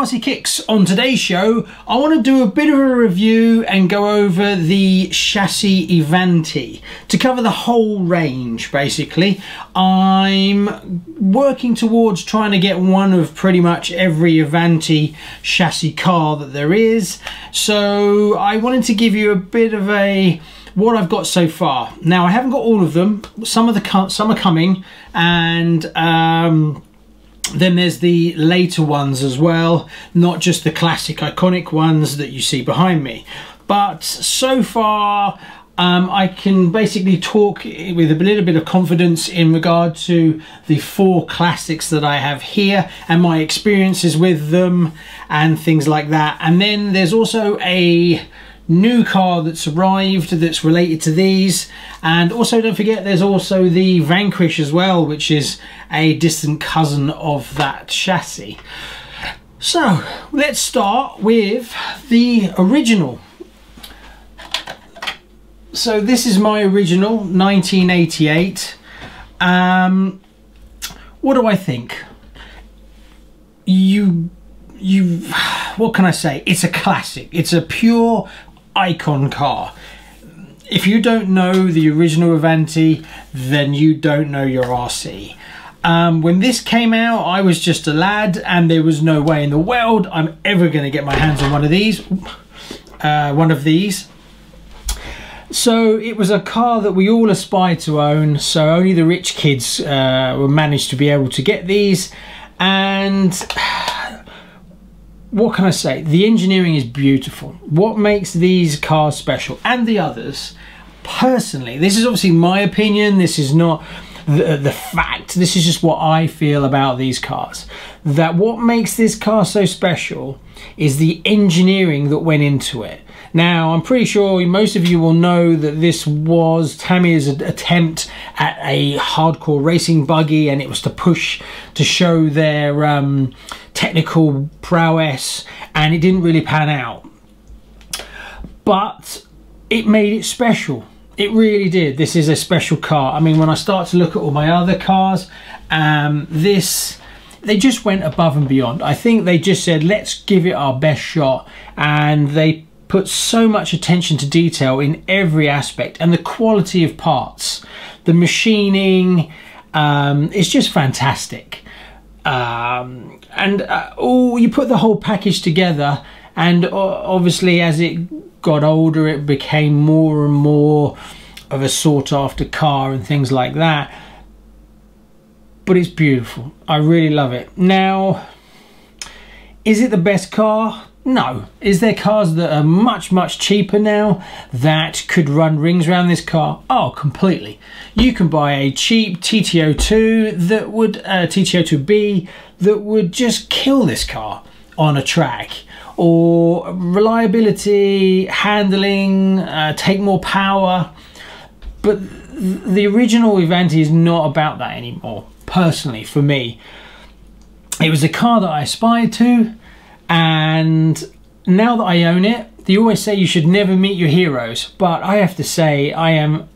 RCKicks. On today's show, I want to do a bit of a review and go over the chassis Avante to cover the whole range. Basically, I'm working towards trying to get one of pretty much every Avante chassis car that there is, so I wanted to give you a bit of a what I've got so far. Now, I haven't got all of them. Some are coming, and then there's the later ones as well, not just the classic iconic ones that you see behind me. But so far, I can basically talk with a little bit of confidence in regard to the 4 classics that I have here and my experiences with them and things like that. And then there's also a new car that's arrived that's related to these, and also don't forget there's also the Vanquish as well, which is a distant cousin of that chassis. So let's start with the original. So this is my original 1988. What do I think? What can I say? It's a classic. It's a pure icon car. If you don't know the original Avante, then you don't know your RC. When this came out, I was just a lad, and there was no way in the world I'm ever going to get my hands on one of these. So it was a car that we all aspired to own, so only the rich kids were managed to be able to get these. And what can I say? The engineering is beautiful. What makes these cars special, and the others, personally, this is obviously my opinion, this is not the fact, this is just what I feel about these cars, that what makes this car so special is the engineering that went into it. Now, I'm pretty sure most of you will know that this was Tamiya's attempt at a hardcore racing buggy, and it was to push to show their technical prowess, and it didn't really pan out. But it made it special. It really did. This is a special car. I mean, when I start to look at all my other cars, they just went above and beyond. I think they just said, let's give it our best shot, and they put so much attention to detail in every aspect, and the quality of parts, the machining, it's just fantastic. You put the whole package together, and obviously as it got older, it became more and more of a sought after car and things like that. But it's beautiful. I really love it. Now, is it the best car? No. Is there cars that are much, much cheaper now that could run rings around this car? Oh, completely. You can buy a cheap TT02 that would, TT02B, that would just kill this car on a track. Or reliability, handling, take more power. But the original Avante is not about that anymore, personally, for me. It was a car that I aspired to, and now that I own it, they always say you should never meet your heroes, but I have to say I am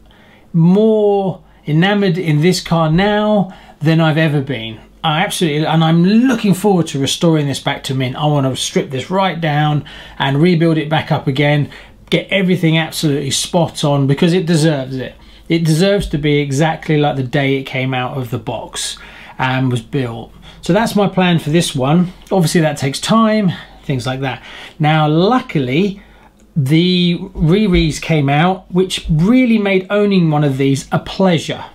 more enamored in this car now than I've ever been. And I'm looking forward to restoring this back to mint. I want to strip this right down and rebuild it back up again, get everything absolutely spot on, because it deserves it. It deserves to be exactly like the day it came out of the box and was built. So that's my plan for this one. Obviously that takes time, things like that. Now, luckily, the re-res came out, which really made owning one of these a pleasure.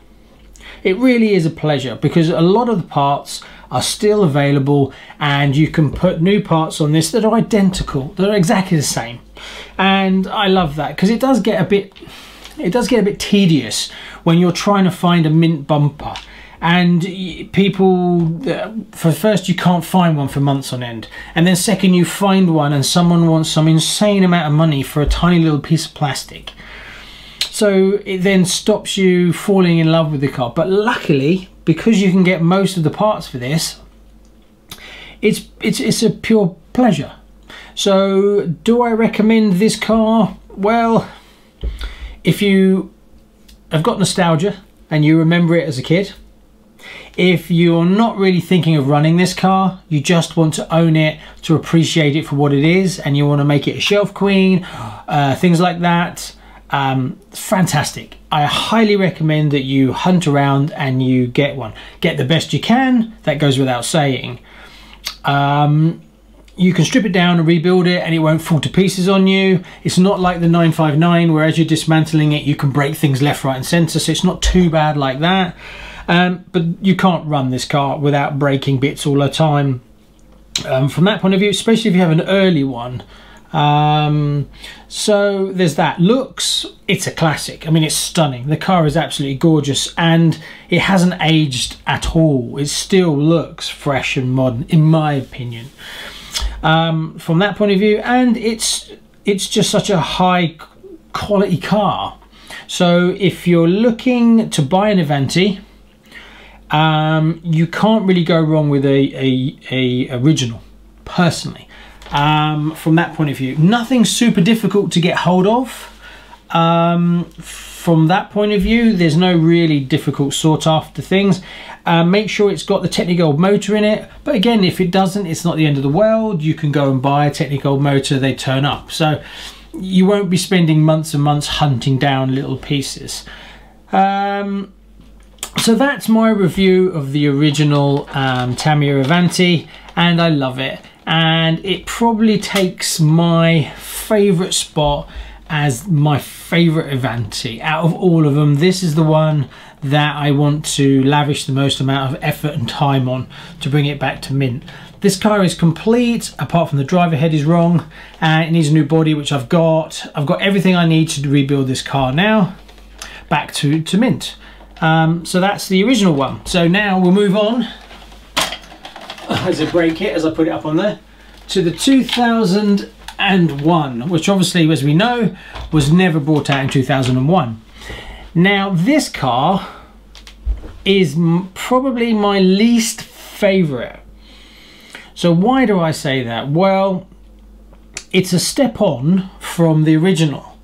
It really is a pleasure, because a lot of the parts are still available, and you can put new parts on this that are identical, that are exactly the same. And I love that, because it does get a bit tedious when you're trying to find a mint bumper. And people, for first, you can't find one for months on end, and then second, you find one and someone wants some insane amount of money for a tiny little piece of plastic. so it then stops you falling in love with the car. But luckily, because you can get most of the parts for this, it's a pure pleasure. So do I recommend this car? Well, if you have got nostalgia and you remember it as a kid, if you're not really thinking of running this car, you just want to own it to appreciate it for what it is, and you want to make it a shelf queen, things like that, fantastic. I highly recommend that you hunt around and you get one. Get the best you can, that goes without saying. You can strip it down and rebuild it and it won't fall to pieces on you. It's not like the 959 where as you're dismantling it you can break things left, right and centre, so it's not too bad like that. But you can't run this car without breaking bits all the time. From that point of view, especially if you have an early one. So there's that. Looks, it's a classic. I mean, it's stunning. The car is absolutely gorgeous and it hasn't aged at all. It still looks fresh and modern, in my opinion. From that point of view, and it's just such a high quality car. So if you're looking to buy an Avante, you can't really go wrong with a original, personally. From that point of view, nothing super difficult to get hold of. From that point of view, there's no really difficult sought after things. Make sure it's got the Technigold motor in it, but again, if it doesn't, it's not the end of the world. You can go and buy a Technigold motor, they turn up, so you won't be spending months and months hunting down little pieces. So that's my review of the original Tamiya Avante, and I love it, and it probably takes my favourite spot as my favourite Avante. Out of all of them, this is the one that I want to lavish the most amount of effort and time on to bring it back to mint. This car is complete, apart from the driver head is wrong, and it needs a new body, which I've got. I've got everything I need to rebuild this car now back to mint. So that's the original one. So now we'll move on, as a brake kit, as I put it up on there, to the 2001, which obviously, as we know, was never brought out in 2001. Now this car is probably my least favourite. So why do I say that? Well, it's a step on from the original,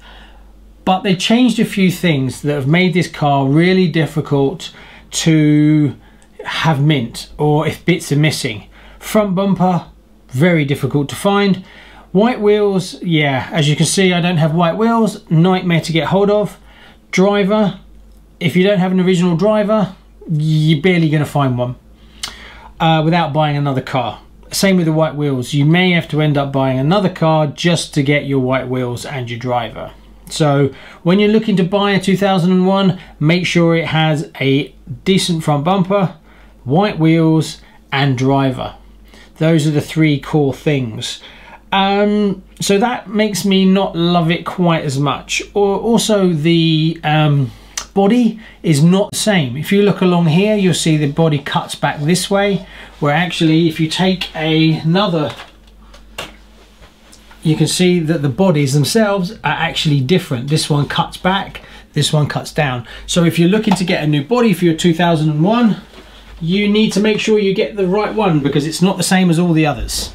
but they changed a few things that have made this car really difficult to have mint, or if bits are missing. Front bumper, very difficult to find. White wheels, yeah, as you can see, I don't have white wheels, nightmare to get hold of. Driver, if you don't have an original driver, you're barely going to find one without buying another car. Same with the white wheels, you may have to end up buying another car just to get your white wheels and your driver. So when you're looking to buy a 2001, make sure it has a decent front bumper, white wheels and driver. Those are the three core things. So that makes me not love it quite as much. Also the body is not the same. If you look along here, you'll see the body cuts back this way, where actually if you take another, you can see that the bodies themselves are actually different. This one cuts back, this one cuts down. So if you're looking to get a new body for your 2001, you need to make sure you get the right one, because it's not the same as all the others.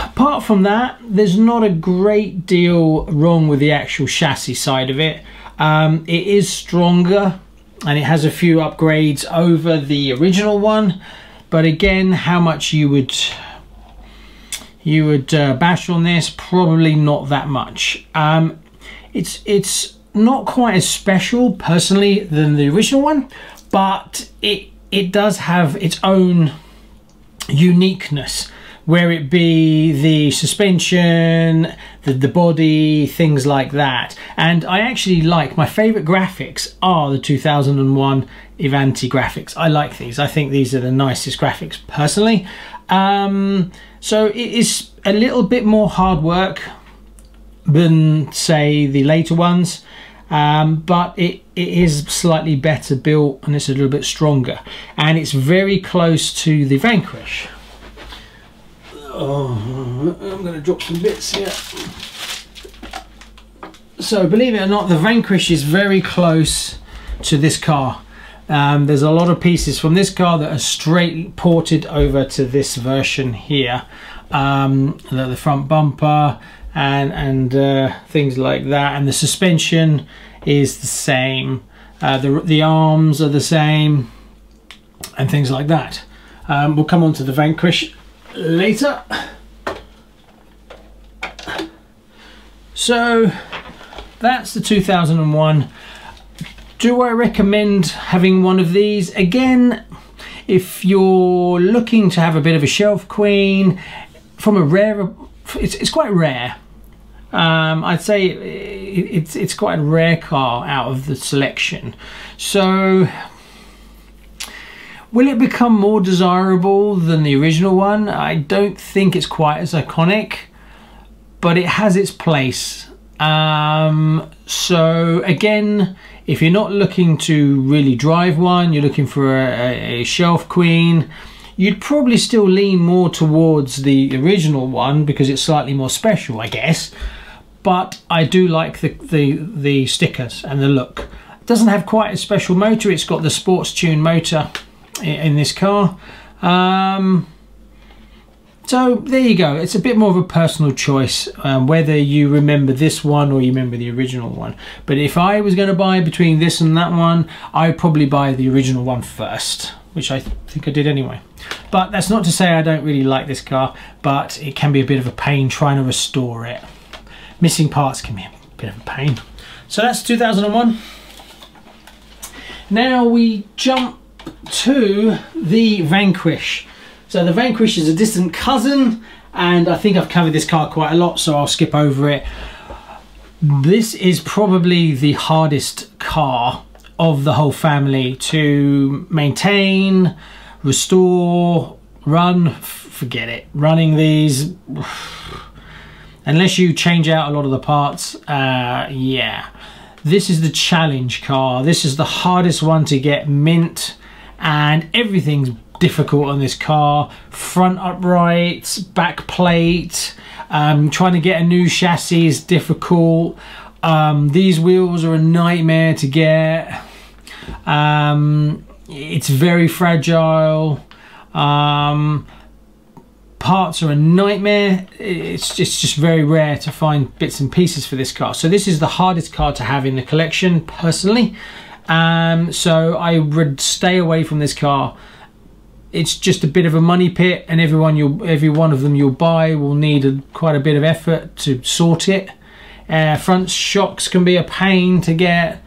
Apart from that, there's not a great deal wrong with the actual chassis side of it. It is stronger and it has a few upgrades over the original one, but again, how much you would bash on this? Probably not that much. It's not quite as special personally than the original one, but it does have its own uniqueness, where it be the suspension, the body, things like that. And I actually like, my favorite graphics are the 2001 Avante graphics. I like these. I think these are the nicest graphics personally. So it is a little bit more hard work than say the later ones, but it is slightly better built and it's a little bit stronger, and it's very close to the Vanquish. Oh, I'm going to drop some bits here. So believe it or not, the Vanquish is very close to this car. There's a lot of pieces from this car that are straight ported over to this version here. The front bumper and things like that, and the suspension is the same. The arms are the same and things like that. We'll come on to the Vanquish later. So that's the 2001. Do I recommend having one of these? Again, if you're looking to have a bit of a shelf queen, from a rare, it's quite rare. I'd say it's quite a rare car out of the selection. So will it become more desirable than the original one? I don't think it's quite as iconic, but it has its place. So again, if you're not looking to really drive one, you're looking for a shelf queen, you'd probably still lean more towards the original one because it's slightly more special, I guess. But I do like the stickers and the look. It doesn't have quite a special motor. It's got the sports tune motor in this car. So there you go. It's a bit more of a personal choice, whether you remember this one or you remember the original one. But if I was going to buy between this and that one, I'd probably buy the original one first, which I think I did anyway. But that's not to say I don't really like this car, but it can be a bit of a pain trying to restore it. Missing parts can be a bit of a pain. So that's 2001. Now we jump to the Vanquish. So the Vanquish is a distant cousin, and I think I've covered this car quite a lot, so I'll skip over it. This is probably the hardest car of the whole family to maintain, restore, run. Forget it. Running these, unless you change out a lot of the parts, yeah. This is the challenge car. This is the hardest one to get mint, and everything's difficult on this car. Front uprights, back plate, trying to get a new chassis is difficult. These wheels are a nightmare to get. It's very fragile. Parts are a nightmare. It's just very rare to find bits and pieces for this car. So this is the hardest car to have in the collection, personally. So I would stay away from this car. It's just a bit of a money pit, and every one of them you'll buy will need quite a bit of effort to sort it. Front shocks can be a pain to get.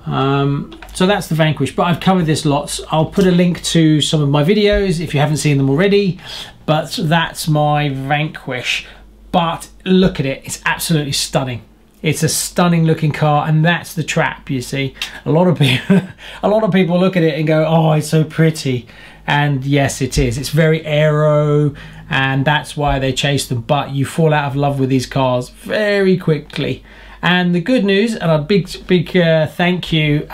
So that's the Vanquish, but I've covered this lots. I'll put a link to some of my videos if you haven't seen them already, but that's my Vanquish. But look at it, it's absolutely stunning. It's a stunning looking car, and that's the trap, you see. A lot of people look at it and go, oh, it's so pretty. And yes, it is. It's very aero, and that's why they chase them. But you fall out of love with these cars very quickly. And the good news, and a big thank you to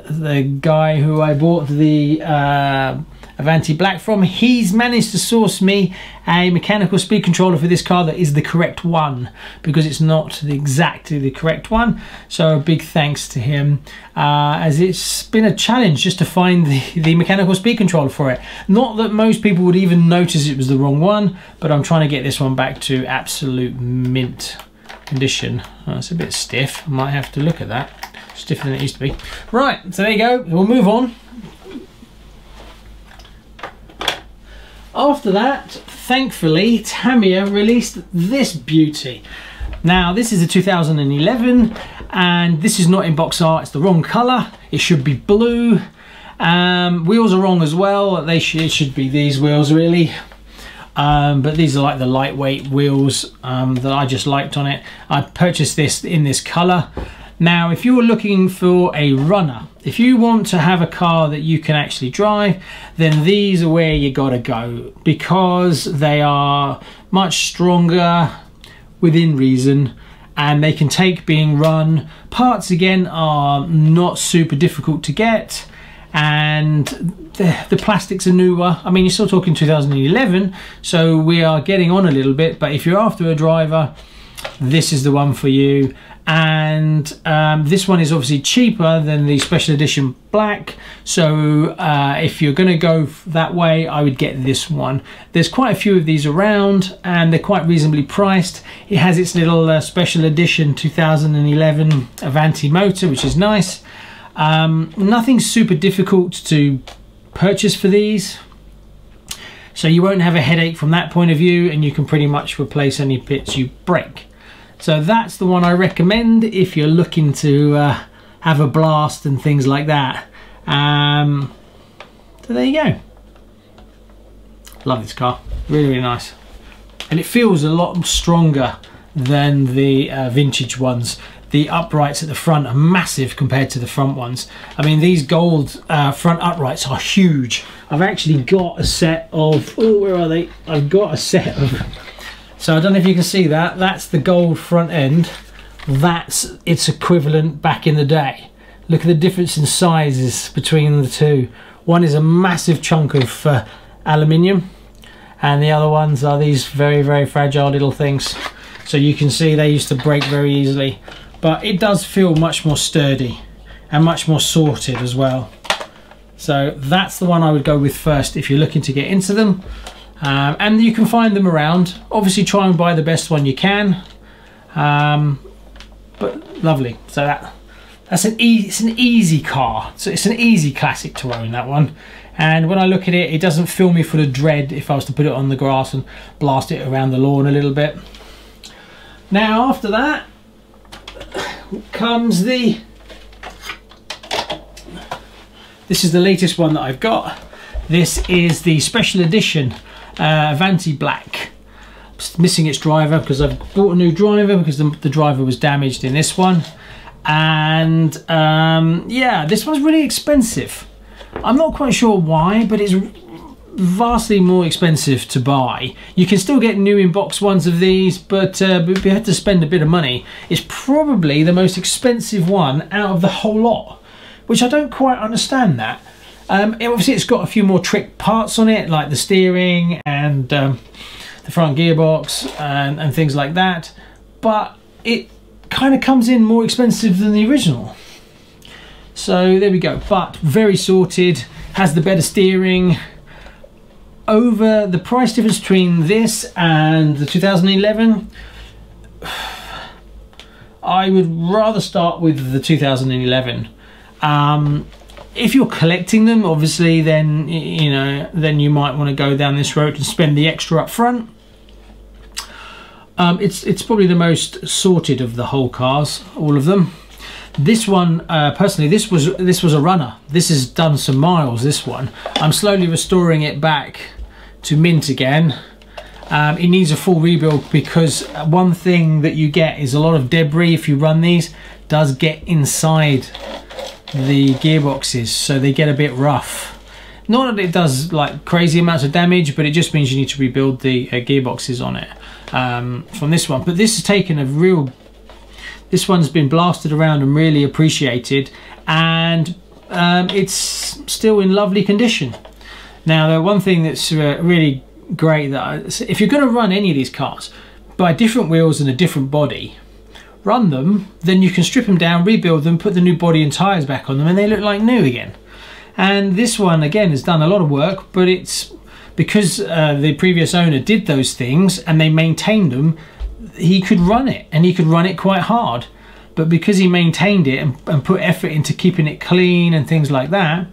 the guy who I bought the Avante Black from. He's managed to source me a mechanical speed controller for this car that is the correct one, because it's not exactly the correct one. So a big thanks to him, as it's been a challenge just to find the mechanical speed controller for it. Not that most people would even notice it was the wrong one, but I'm trying to get this one back to absolute mint condition. Oh, it's a bit stiff. I might have to look at that. Stiffer than it used to be. Right, so there you go. We'll move on. After that, thankfully, Tamiya released this beauty. Now, this is a 2011, and this is not in box art. It's the wrong colour. It should be blue. Wheels are wrong as well. It should be these wheels, really. But these are like the lightweight wheels that I just liked on it. I purchased this in this colour. Now, if you're looking for a runner, if you want to have a car that you can actually drive, then these are where you gotta go, because they are much stronger within reason, and they can take being run. Parts again are not super difficult to get, and the plastics are newer. I mean, you're still talking 2011, so we are getting on a little bit. But if you're after a driver, this is the one for you. And this one is obviously cheaper than the special edition black, so if you're going to go that way, I would get this one. There's quite a few of these around and they're quite reasonably priced. It has its little special edition 2011 Avante motor, which is nice. Nothing super difficult to purchase for these, so you won't have a headache from that point of view, and you can pretty much replace any bits you break. So that's the one I recommend if you're looking to have a blast and things like that. So there you go. Love this car, really, really nice. And it feels a lot stronger than the vintage ones. The uprights at the front are massive compared to the front ones. I mean, these gold front uprights are huge. I've actually got a set of, oh, where are they? I've got a set of, so I don't know if you can see that. That's the gold front end. That's its equivalent back in the day. Look at the difference in sizes between the two. One is a massive chunk of aluminium, and the other ones are these very, very fragile little things. So you can see they used to break very easily, but it does feel much more sturdy and much more sorted as well. So that's the one I would go with first if you're looking to get into them. And you can find them around. Obviously try and buy the best one you can, but lovely. So it's an easy car, so it's an easy classic to own, that one. And when I look at it, it doesn't fill me full of dread if I was to put it on the grass and blast it around the lawn a little bit. Now after that comes this is the latest one that I've got. This is the special edition Avante Black. It's missing its driver because I've bought a new driver because the driver was damaged in this one. And yeah, this one's really expensive. I'm not quite sure why, but it's vastly more expensive to buy. You can still get new in-box ones of these, but you have to spend a bit of money. It's probably the most expensive one out of the whole lot, which I don't quite understand that. Obviously it's got a few more trick parts on it, like the steering and the front gearbox and things like that, but it kind of comes in more expensive than the original. So there we go, but very sorted, has the better steering. Over the price difference between this and the 2011, I would rather start with the 2011. If you're collecting them, obviously, then you might want to go down this road and spend the extra up front. It's probably the most sorted of the whole cars, all of them. This one, personally, this was a runner. This has done some miles. This one, I'm slowly restoring it back to mint again. It needs a full rebuild because one thing that you get is a lot of debris if you run these does get inside the gearboxes, so they get a bit rough. Not that it does like crazy amounts of damage, but it just means you need to rebuild the gearboxes on it from this one. But this has taken a real, this one's been blasted around and really appreciated, and it's still in lovely condition. Now the one thing that's really great, that if you're going to run any of these cars, buy different wheels and a different body, run them, then you can strip them down, rebuild them, put the new body and tyres back on them, and they look like new again. And this one again has done a lot of work, but it's because the previous owner did those things and they maintained them. He could run it, and he could run it quite hard, but because he maintained it and put effort into keeping it clean and things like that,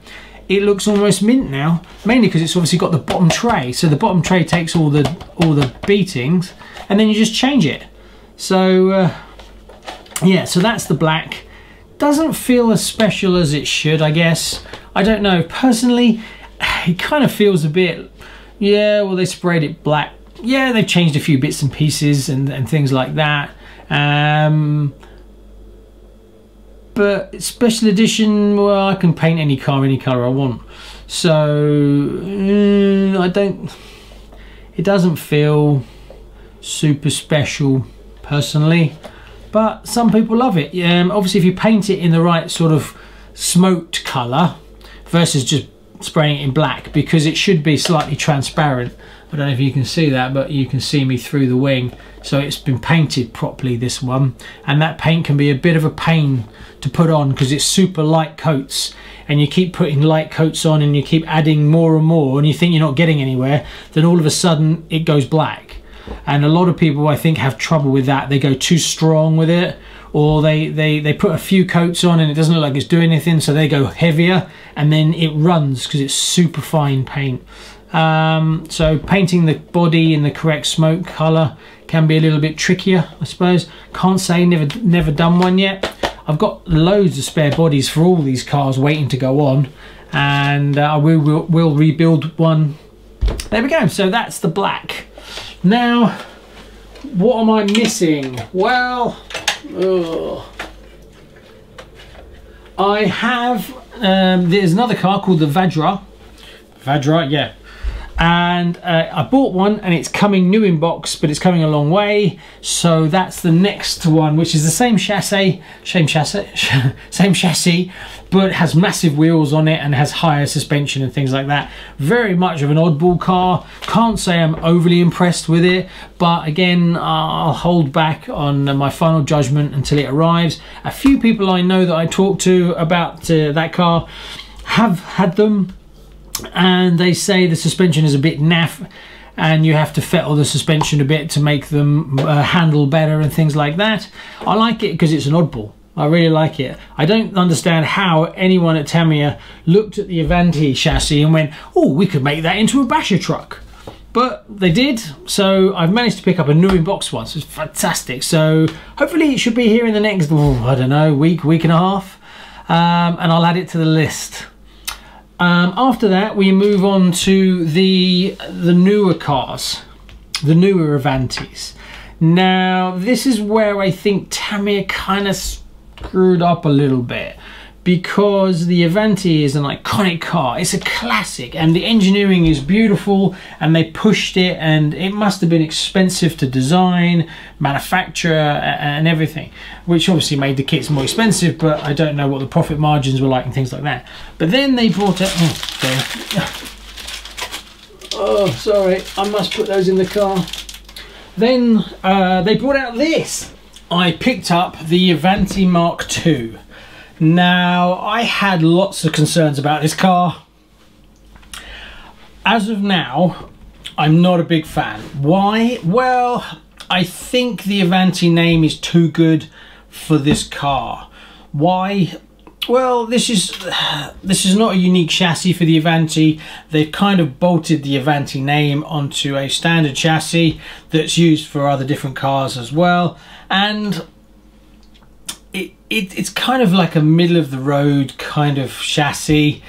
it looks almost mint now, mainly because it's obviously got the bottom tray. So the bottom tray takes all the beatings, and then you just change it. So yeah, so that's the black. Doesn't feel as special as it should, I guess. I don't know, personally it kind of feels a bit, yeah, well, they sprayed it black. Yeah, they've changed a few bits and pieces and things like that. But special edition, well, I can paint any car any colour I want. So it doesn't feel super special personally, but some people love it. Obviously if you paint it in the right sort of smoked colour versus just spraying it in black, because it should be slightly transparent, I don't know if you can see that, but you can see me through the wing. So it's been painted properly, this one, and that paint can be a bit of a pain to put on because it's super light coats, and you keep putting light coats on and you keep adding more and more, and you think you're not getting anywhere, then all of a sudden it goes black. And a lot of people, I think, have trouble with that. They go too strong with it, or they put a few coats on and it doesn't look like it's doing anything, so they go heavier and then it runs because it's super fine paint. So painting the body in the correct smoke colour can be a little bit trickier, I suppose. Can't say, never done one yet. I've got loads of spare bodies for all these cars waiting to go on, and we'll rebuild one. There we go. So that's the black. Now, what am I missing? Well, I have there's another car called the Vajra, yeah, and I bought one and it's coming new in box, but it's coming a long way, so that's the next one, which is the same chassis, but has massive wheels on it and has higher suspension and things like that. Very much of an oddball car. Can't say I'm overly impressed with it, but again, I'll hold back on my final judgment until it arrives. A few people I know that I talked to about that car have had them, and they say the suspension is a bit naff and you have to fettle the suspension a bit to make them handle better and things like that. I like it because it's an oddball. I really like it. I don't understand how anyone at Tamiya looked at the Avante chassis and went, oh, we could make that into a basher truck. But they did, so I've managed to pick up a new in-box one, so it's fantastic. So hopefully it should be here in the next, I don't know, week and a half, and I'll add it to the list. After that, we move on to the newer cars, the newer Avantes. Now, this is where I think Tamiya kind of screwed up a little bit, because the Avante is an iconic car. It's a classic and the engineering is beautiful, and they pushed it, and it must have been expensive to design, manufacture and everything, which obviously made the kits more expensive, but I don't know what the profit margins were like and things like that. But then they brought out, oh sorry, I must put those in the car. Then they brought out this. I picked up the Avante Mark II. Now, I had lots of concerns about this car. As of now, I'm not a big fan. Why? Well, I think the Avante name is too good for this car. Why? Well, this is not a unique chassis for the Avante. They've kind of bolted the Avante name onto a standard chassis that's used for other different cars as well, and it's kind of like a middle of the road kind of chassis.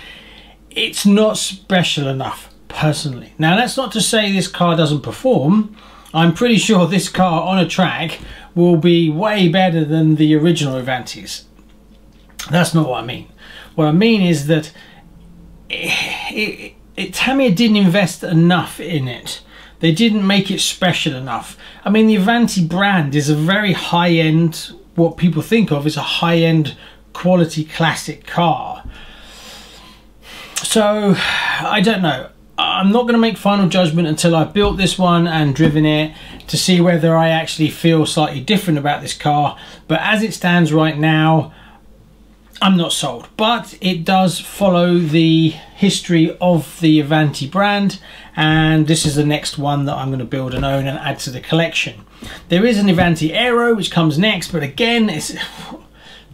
It's not special enough, personally. Now, that's not to say this car doesn't perform. I'm pretty sure this car on a track will be way better than the original Avantes. That's not what I mean. What I mean is that Tamiya didn't invest enough in it. They didn't make it special enough. I mean, the Avante brand is a very high-end, what people think of as a high-end quality classic car. So, I don't know. I'm not going to make final judgment until I've built this one and driven it to see whether I actually feel slightly different about this car. But as it stands right now, I'm not sold. But it does follow the history of the Avante brand, and this is the next one that I'm going to build and own and add to the collection. There is an Avante Aero which comes next, but again, it's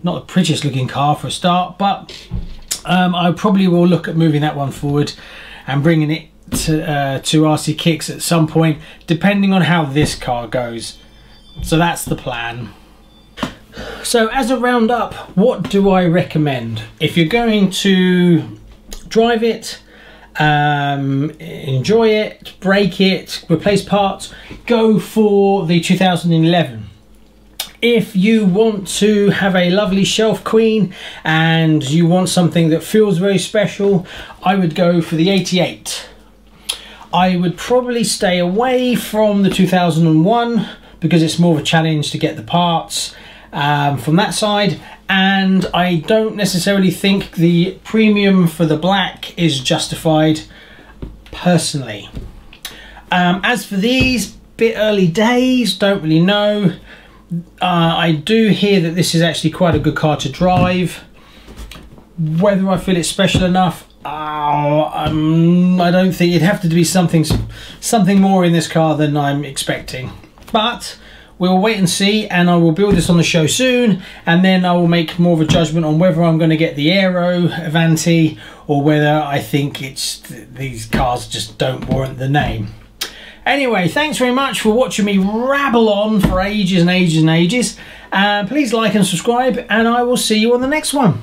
not the prettiest looking car for a start, but I probably will look at moving that one forward and bringing it to RCKicks at some point, depending on how this car goes. So that's the plan. So as a roundup, what do I recommend? If you're going to drive it, enjoy it, break it, replace parts, go for the 2011. If you want to have a lovely shelf queen and you want something that feels very special, I would go for the 88. I would probably stay away from the 2001 because it's more of a challenge to get the parts from that side, and I don't necessarily think the premium for the black is justified personally. As for these, bit early days, don't really know. I do hear that this is actually quite a good car to drive. Whether I feel it's special enough, I don't think. It'd have to be something more in this car than I'm expecting. But we'll wait and see, and I will build this on the show soon, and then I will make more of a judgment on whether I'm going to get the Aero Avante or whether I think these cars just don't warrant the name. Anyway, thanks very much for watching me rabble on for ages and ages and ages. Please like and subscribe, and I will see you on the next one.